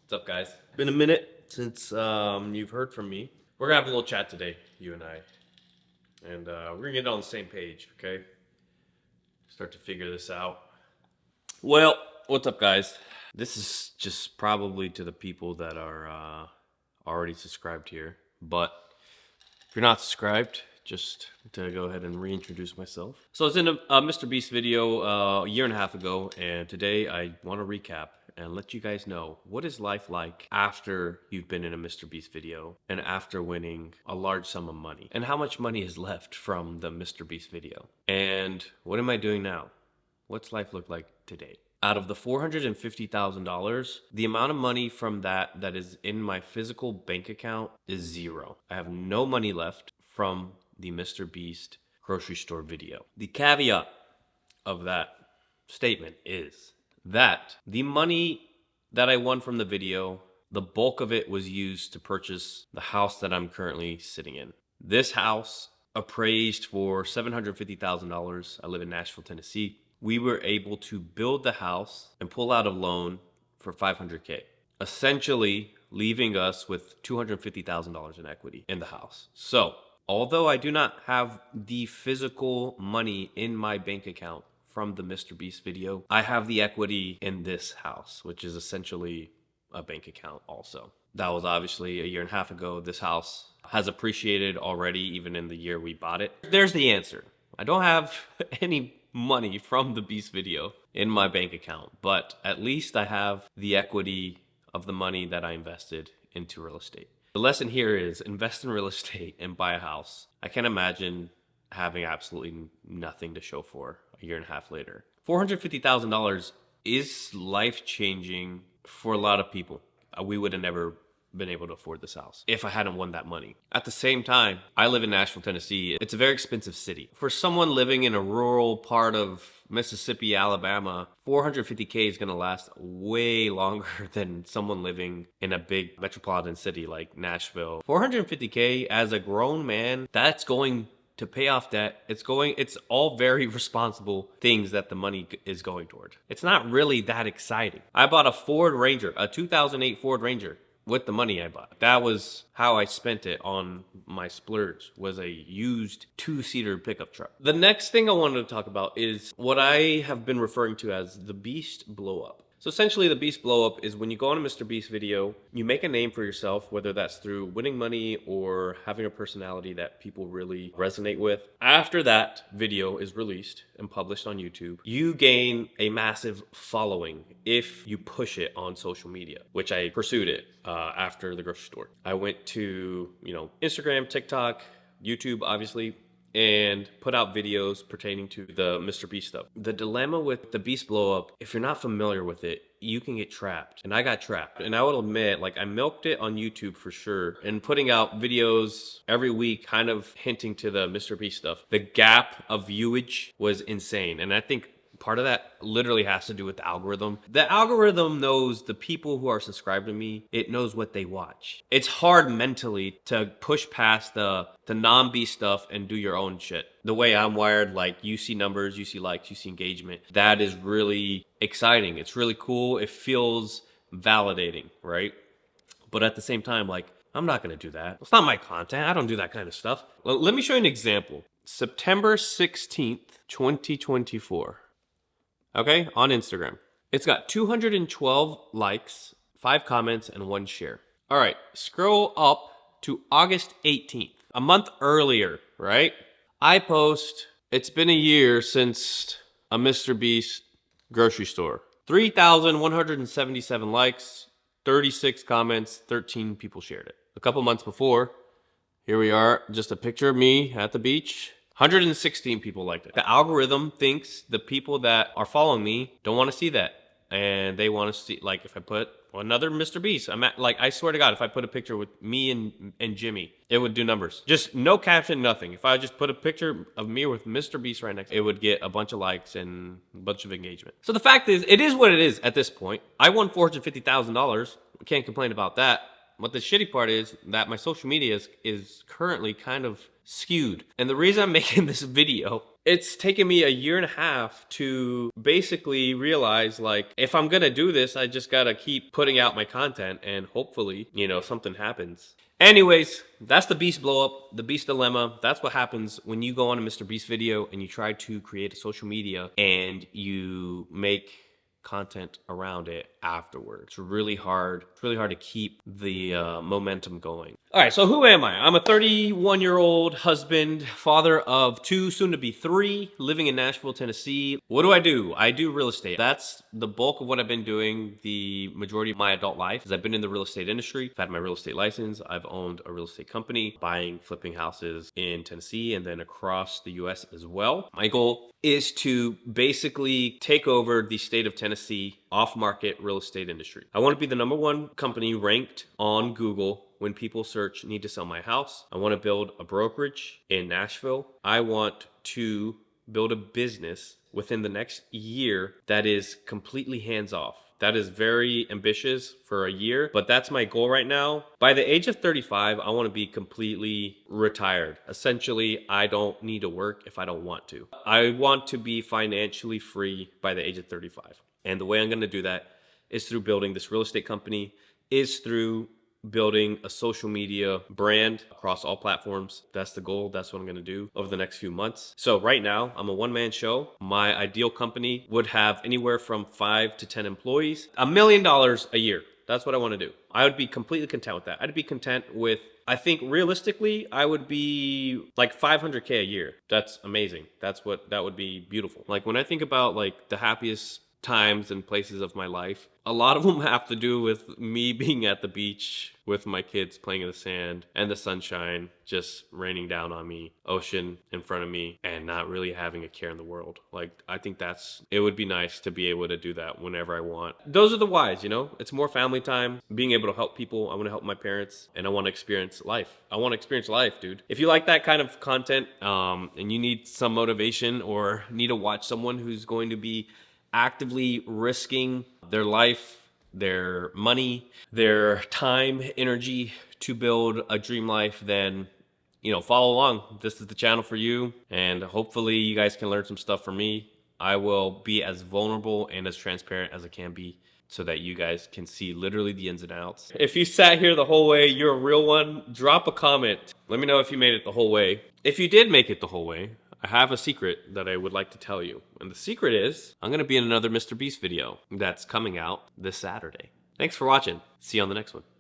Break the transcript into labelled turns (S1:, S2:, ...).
S1: What's up, guys? Been a minute since you've heard from me. We're gonna have a little chat today, you and I. And we're gonna get on the same page, okay? Start to figure this out. Well, what's up, guys? This is just probably to the people that are already subscribed here. But if you're not subscribed, just to go ahead and reintroduce myself. So I was in a Mr. Beast video a year and a half ago, and today I want to recap and let you guys know what is life like after you've been in a Mr. Beast video and after winning a large sum of money, and how much money is left from the Mr. Beast video. And what am I doing now? What's life look like today? Out of the $450,000, the amount of money from that is in my physical bank account is zero. I have no money left from the Mr. Beast grocery store video. The caveat of that statement is that the money that I won from the video, the bulk of it was used to purchase the house that I'm currently sitting in. This house appraised for $750,000. I live in Nashville, Tennessee. We were able to build the house and pull out a loan for $500K, essentially leaving us with $250,000 in equity in the house. So, although I do not have the physical money in my bank account from the Mr. Beast video, I have the equity in this house, which is essentially a bank account also. That was obviously a year and a half ago. This house has appreciated already, even in the year we bought it. There's the answer. I don't have any money from the Beast video in my bank account, but at least I have the equity of the money that I invested into real estate. The lesson here is invest in real estate and buy a house. I can't imagine having absolutely nothing to show for a year and a half later. $450,000 is life-changing for a lot of people. We would have never been able to afford this house if I hadn't won that money. At the same time, I live in Nashville, Tennessee. It's a very expensive city. For someone living in a rural part of Mississippi, Alabama, $450K is going to last way longer than someone living in a big metropolitan city like Nashville. $450K as a grown man, that's going to pay off debt. It's all very responsible things that the money is going toward. It's not really that exciting. I bought a Ford Ranger, a 2008 Ford Ranger, with the money I bought. That was how I spent it on my splurge, was a used 2-seater pickup truck. The next thing I wanted to talk about is what I have been referring to as the Beast Blow Up. So essentially the Beast Blow Up is when you go on a Mr. Beast video, you make a name for yourself, whether that's through winning money or having a personality that people really resonate with. After that video is released and published on YouTube, you gain a massive following if you push it on social media, which I pursued it after the grocery store. I went to, Instagram, TikTok, YouTube, obviously, and put out videos pertaining to the Mr. Beast stuff. The dilemma with the Beast Blow Up, if you're not familiar with it, you can get trapped. And I got trapped. And I will admit, I milked it on YouTube for sure. And putting out videos every week, kind of hinting to the Mr. Beast stuff. The gap of viewage was insane. And I think part of that literally has to do with the algorithm. The algorithm knows the people who are subscribed to me. It knows what they watch. It's hard mentally to push past the non-Beast stuff and do your own shit. The way I'm wired, you see numbers, you see likes, you see engagement. That is really exciting. It's really cool. It feels validating, right? But at the same time, I'm not going to do that. It's not my content. I don't do that kind of stuff. Let me show you an example. September 16th, 2024. Okay, on Instagram. It's got 212 likes, 5 comments, and 1 share. All right, scroll up to August 18th, a month earlier, right? I post, it's been a year since a Mr. Beast grocery store. 3,177 likes, 36 comments, 13 people shared it. A couple months before, here we are, just a picture of me at the beach. 116 people liked it. The algorithm thinks the people that are following me don't want to see that. And they want to see, if I put another Mr. Beast, I swear to God, if I put a picture with me and Jimmy, it would do numbers. Just no caption, nothing. If I just put a picture of me with Mr. Beast right next, it would get a bunch of likes and a bunch of engagement. So the fact is, it is what it is at this point. I won $450,000. Can't complain about that. But the shitty part is that my social media is currently kind of skewed. And the reason I'm making this video it's taken me a year and a half to basically realize, like, if I'm gonna do this, I just gotta keep putting out my content and hopefully, you know, something happens. Anyways, that's the Beast blow up, the Beast dilemma. That's what happens when you go on a Mr. Beast video and you try to create a social media and you make content around it afterwards. It's really hard. It's really hard to keep the momentum going. All right, so who am I? I'm a 31-year-old husband, father of 2, soon to be 3, living in Nashville, Tennessee. What do? I do real estate. That's the bulk of what I've been doing the majority of my adult life, is I've been in the real estate industry. I've had my real estate license. I've owned a real estate company, buying, flipping houses in Tennessee and then across the US as well. My goal is to basically take over the state of Tennessee off-market real estate industry. I want to be the #1 company ranked on Google when people search need to sell my house. I want to build a brokerage in Nashville. I want to build a business within the next year that is completely hands-off. That is very ambitious for a year, but that's my goal right now. By the age of 35, I want to be completely retired. Essentially, I don't need to work if I don't want to. I want to be financially free by the age of 35. And the way I'm going to do that is through building this real estate company, is through building a social media brand across all platforms. That's the goal. That's what I'm going to do over the next few months. So right now, I'm a one-man show. My ideal company would have anywhere from 5 to 10 employees, $1 million a year. That's what I want to do. I would be completely content with that. I'd be content with, I think realistically, I would be like $500K a year. That's amazing. That would be beautiful. Like when I think about like the happiest times and places of my life, a lot of them have to do with me being at the beach with my kids playing in the sand and the sunshine just raining down on me, ocean in front of me, and not really having a care in the world. Like, I think it would be nice to be able to do that whenever I want. Those are the whys, you know? It's more family time, being able to help people. I want to help my parents, and I want to experience life. I want to experience life, dude. If you like that kind of content, and you need some motivation or need to watch someone who's going to be actively risking their life, their money, their time, energy to build a dream life, then, you know, follow along. This is the channel for you, and hopefully you guys can learn some stuff from me. I will be as vulnerable and as transparent as I can be so that you guys can see literally the ins and outs. If you sat here the whole way, you're a real one. Drop a comment. Let me know if you made it the whole way. If you did make it the whole way, I have a secret that I would like to tell you. And the secret is, I'm going to be in another Mr. Beast video that's coming out this Saturday. Thanks for watching. See you on the next one.